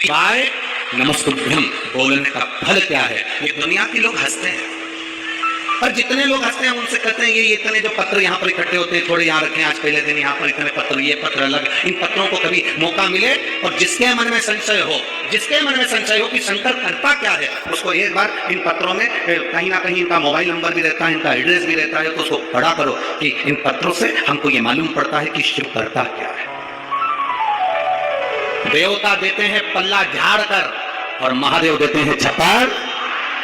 शिवाय नमस्तुभ्यम बोलने का फल क्या है? ये दुनिया के लोग हंसते हैं, पर जितने लोग हंसते हैं उनसे कहते हैं ये इतने जो पत्र यहाँ पर इकट्ठे होते हैं, थोड़े यहाँ रखें, आज पहले दिन यहाँ पर इतने पत्र, ये पत्र अलग। इन पत्रों को कभी मौका मिले और जिसके मन में संशय हो, जिसके मन में संशय हो कि शंकर करता क्या है, उसको एक बार इन पत्रों में कहीं ना कहीं इनका मोबाइल नंबर भी रहता है, इनका एड्रेस भी रहता है, तो उसको पढ़ा करो कि इन पत्रों से हमको ये मालूम पड़ता है कि शिव करता क्या है। देवता देते हैं पल्ला झाड़ कर और महादेव देते हैं छप्पर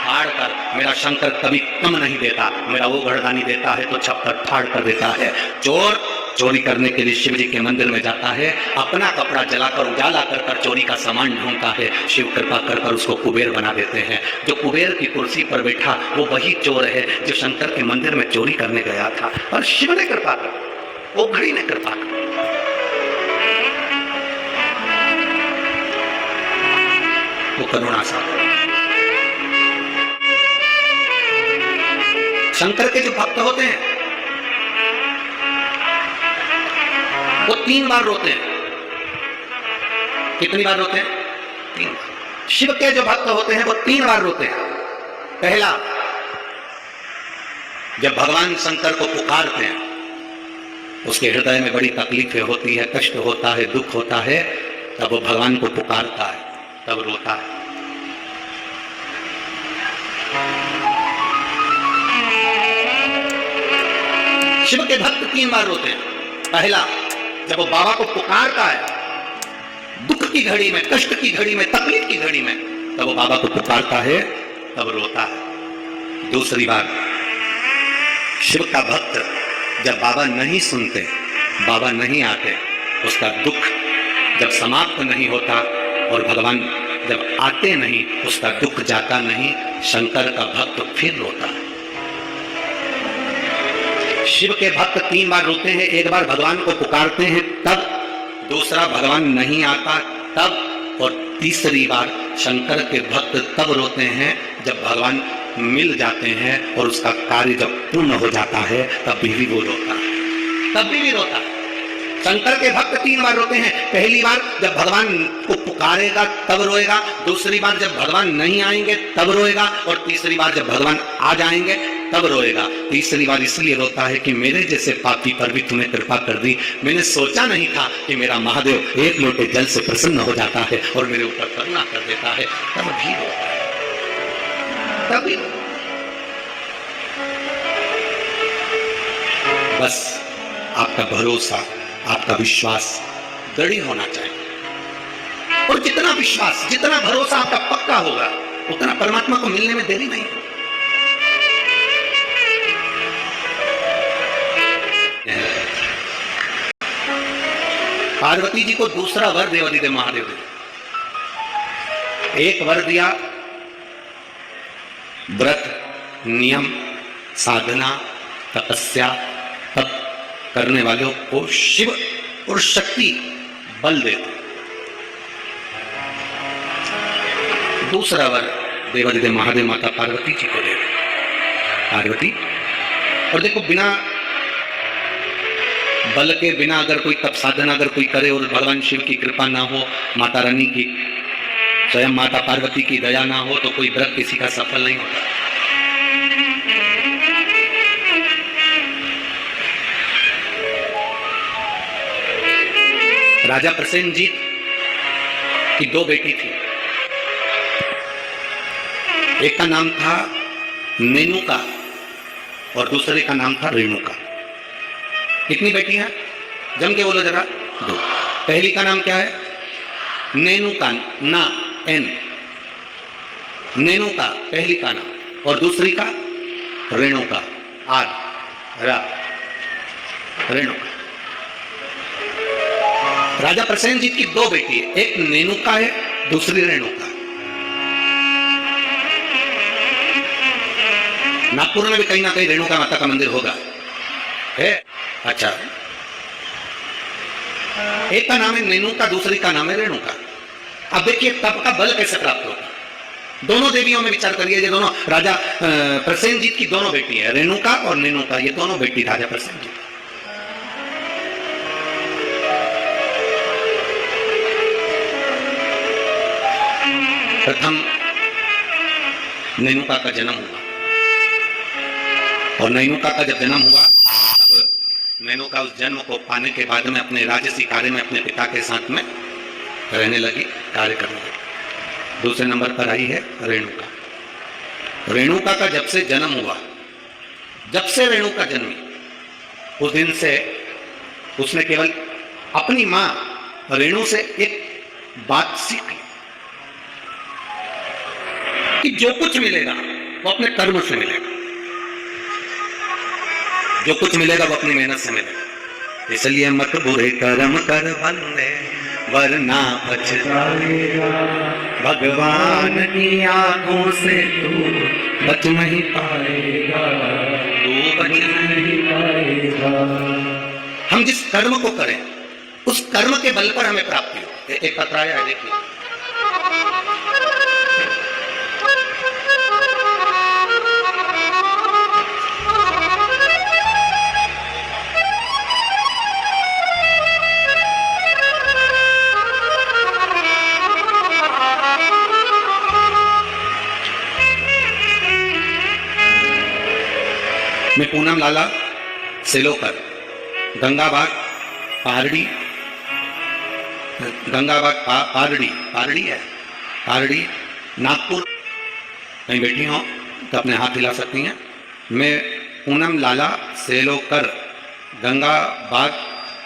फाड़ कर। मेरा शंकर कभी कम नहीं देता, मेरा वो घरदानी देता है तो छप्पर फाड़ कर देता है। चोर चोरी करने के लिए शिव जी के मंदिर में जाता है, अपना कपड़ा जलाकर उजाला कर चोरी का सामान ढूंढता है, शिव कृपा कर उसको कुबेर बना देते हैं। जो कुबेर की कुर्सी पर बैठा वो वही चोर है जो शंकर के मंदिर में चोरी करने गया था, और शिव ने कृपा कर, वो घड़ी ने कृपा कर। वो करुणा सागर। शंकर के जो भक्त होते हैं वो 3 बार रोते हैं। कितनी बार रोते हैं? 3 बार। शिव के जो भक्त होते हैं वो 3 बार रोते हैं। पहला, जब भगवान शंकर को पुकारते हैं, उसके हृदय में बड़ी तकलीफें होती है, कष्ट होता है, दुख होता है, तब वो भगवान को पुकारता है, तब रोता है। शिव के भक्त 3 बार रोते हैं। पहला, जब वो बाबा को पुकारता है दुख की घड़ी में, कष्ट की घड़ी में, तकलीफ की घड़ी में, तब वो बाबा को पुकारता है, तब रोता है। दूसरी बार, शिव का भक्त जब बाबा नहीं सुनते, बाबा नहीं आते, उसका दुख जब समाप्त नहीं होता और भगवान जब आते नहीं, उसका दुख जाता नहीं, शंकर का भक्त फिर रोता है। शिव के भक्त 3 बार रोते हैं। एक बार भगवान को पुकारते हैं तब, दूसरा भगवान नहीं आता तब, और तीसरी बार शंकर के भक्त तब रोते हैं जब भगवान मिल जाते हैं और उसका कार्य जब पूर्ण हो जाता है, तब भी वो रोता है, तब भी रोता है। शंकर के भक्त 3 बार रोते हैं। पहली बार जब भगवान को पुकारेगा तब रोएगा, दूसरी बार जब भगवान नहीं आएंगे तब रोएगा, और तीसरी बार जब भगवान आ जाएंगे तब रोएगा। तीसरी बार इसलिए रोता है कि मेरे जैसे पापी पर भी तूने कृपा कर दी। मैंने सोचा नहीं था कि मेरा महादेव एक लोटे जल से प्रसन्न हो जाता है और मेरे ऊपर करुणा कर देता है, तब भी रोता है, तभी। बस आपका भरोसा, आपका विश्वास दृढ़ होना चाहिए, और जितना विश्वास, जितना भरोसा आपका पक्का होगा, उतना परमात्मा को मिलने में देरी नहीं। पार्वती जी को दूसरा वर देवादिदेव महादेव ने एक वर दिया, व्रत, नियम, साधना, तपस्या, तप करने वालों को शिव और शक्ति बल देते। दूसरा वर देवादिदेव महादेव माता पार्वती जी को देते। पार्वती, और देखो, बिना बल के, बिना अगर कोई तप साधना अगर कोई करे और भगवान शिव की कृपा ना हो, माता रानी की, स्वयं माता पार्वती की दया ना हो, तो कोई व्रत किसी का सफल नहीं होता। राजा प्रसेनजीत की 2 बेटी थी। एक का नाम था मेनुका और दूसरे का नाम था रेणुका। कितनी बेटी हैं? जम के बोलो जरा। 2। पहली का नाम क्या है? नेनुका, ना, एन, नेनुका पहली का नाम, और दूसरी का रेणुका, आर, रा, रेणुका। राजा प्रसेनजीत की 2 बेटी है, एक नेनुका है, दूसरी रेणुका। नागपुर में भी कहीं ना कहीं रेणुका माता का मंदिर होगा, है? अच्छा, एक का नाम है नेनुका, दूसरी का नाम है रेणुका। अब देखिए तप का बल कैसे प्राप्त होगा। दोनों देवियों में विचार करिए, ये दोनों राजा प्रसेनजीत की दोनों बेटी है, रेणुका और नेनुका, ये दोनों बेटी राजा प्रसेनजीत। प्रथम नैनुका का जन्म हुआ, और नैनुका का जब जन्म हुआ तब नैनुका उस जन्म को पाने के बाद में अपने राजसी कार्य में अपने पिता के साथ में रहने लगी, कार्य करने लगी। दूसरे नंबर पर आई है रेणुका। रेणुका का जब से जन्म हुआ, जब से रेणुका जन्मी, उस दिन से उसने केवल अपनी मां रेणु से एक बात सीखी कि जो कुछ मिलेगा वो अपने कर्म से मिलेगा, जो कुछ मिलेगा वो अपनी मेहनत से मिलेगा। इसलिए मत बुरे कर्म कर बंदे वरना पछताएगा, भगवान की आंखों से तू बच नहीं पाएगा, तू बच नहीं पाएगा। हम जिस कर्म को करें उस कर्म के बल पर हमें प्राप्ति हो। एक पत्राया है, देखिए। मैं पूनम लाला सेलोकर, गंगाबाग पारड़ी, गंगाबाग पारड़ी है, पारड़ी नागपुर। कहीं बैठी हो तो अपने हाथ हिला सकती हैं। मैं पूनम लाला सेलोकर, गंगाबाग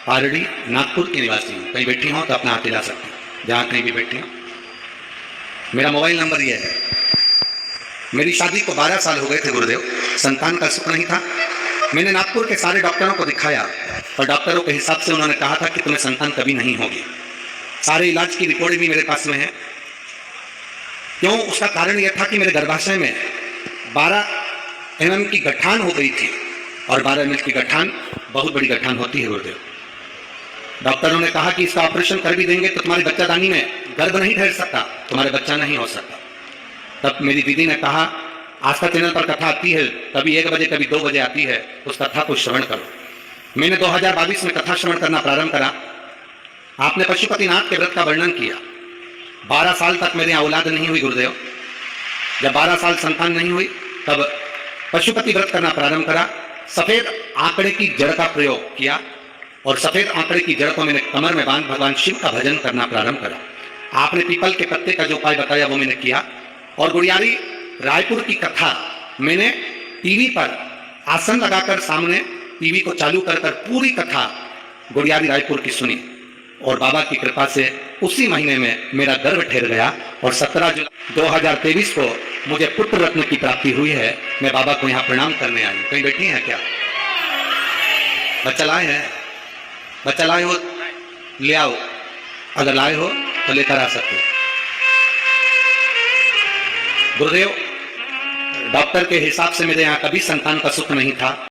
पारड़ी नागपुर की निवासी हूँ। कहीं बैठी हो तो अपना हाथ हिला सकती हैं, जहाँ कहीं भी बैठी हो। मेरा मोबाइल नंबर यह है। मेरी शादी को 12 साल हो गए थे गुरुदेव, संतान का सुख नहीं था। मैंने नागपुर के सारे डॉक्टरों को दिखाया और डॉक्टरों के हिसाब से उन्होंने कहा था कि तुम्हें संतान कभी नहीं होगी। सारे इलाज की रिपोर्ट भी मेरे पास में है। क्यों? उसका कारण यह था कि मेरे गर्भाशय में 12 mm की गठान हो गई थी, और 12 mm की गठान बहुत बड़ी गठान होती है गुरुदेव। डॉक्टरों ने कहा कि इसका ऑपरेशन कर भी देंगे तो तुम्हारी बच्चादानी में गर्भ नहीं ठहर सकता, तुम्हारे बच्चा नहीं हो सकता। तब मेरी दीदी ने कहा, आस्था चैनल पर कथा आती है, कभी 1 बजे कभी 2 बजे आती है, उस कथा को श्रवण करो। मैंने 2022 में कथा श्रवण करना प्रारंभ करा। आपने पशुपतिनाथ के व्रत का वर्णन किया। 12 साल तक मेरे यहाँ औलाद नहीं हुई गुरुदेव। जब 12 साल संतान नहीं हुई तब पशुपति व्रत करना प्रारंभ करा। सफेद आंकड़े की जड़ का प्रयोग किया, और सफेद आंकड़े की जड़ को मैंने कमर में बांध भगवान शिव का भजन करना प्रारंभ करा। आपने पीपल के पत्ते का जो उपाय बताया वो मैंने किया, और गुड़ियारी रायपुर की कथा मैंने टीवी पर आसन लगाकर सामने टीवी को चालू कर पूरी कथा गुड़ियारी रायपुर की सुनी, और बाबा की कृपा से उसी महीने में मेरा गर्भ ठहर गया, और 17 जुलाई 2023 को मुझे पुत्र रत्न की प्राप्ति हुई है। मैं बाबा को यहाँ प्रणाम करने आई। कहीं बैठी हैं क्या? बच्चा लाए हैं? बच्चा लाए हो ले आओ, अगर लाए हो तो लेकर आ सकते हो। गुरुदेव, डॉक्टर के हिसाब से मेरे यहाँ कभी संतान का सुख नहीं था।